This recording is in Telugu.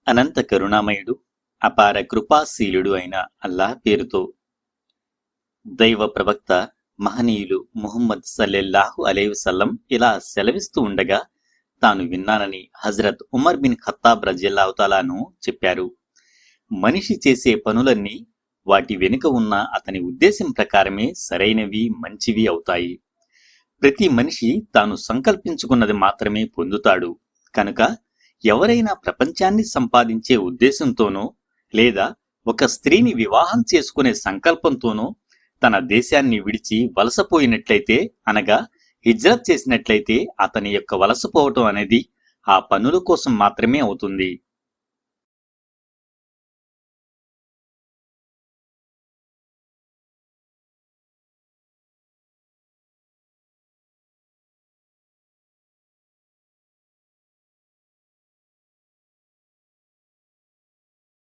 అనంత కరుణామయుడు, అపార కృపాశీలుడు అయిన అల్లాహ్ పేరుతో. దైవ ప్రవక్త మహనీయులు ముహమ్మద్ సల్లెల్లాహు అలైహి వసల్లం ఇలా సెలవిస్తూ ఉండగా తాను విన్నానని హజరత్ ఉమర్ బిన్ ఖత్తాబ్ రజియల్లాహు తాలాను చెప్పారు. మనిషి చేసే పనులన్నీ వాటి వెనుక ఉన్న అతని ఉద్దేశం ప్రకారమే సరైనవి, మంచివి అవుతాయి. ప్రతి మనిషి తాను సంకల్పించుకున్నది మాత్రమే పొందుతాడు. కనుక ఎవరైనా ప్రపంచాన్ని సంపాదించే ఉద్దేశంతోనో లేదా ఒక స్త్రీని వివాహం చేసుకునే సంకల్పంతోనో తన దేశాన్ని విడిచి వలసపోయినట్లయితే, అనగా హిజ్రత్ చేసినట్లయితే అతని యొక్క వలసపోవటం అనేది ఆ పనుల కోసం మాత్రమే అవుతుంది.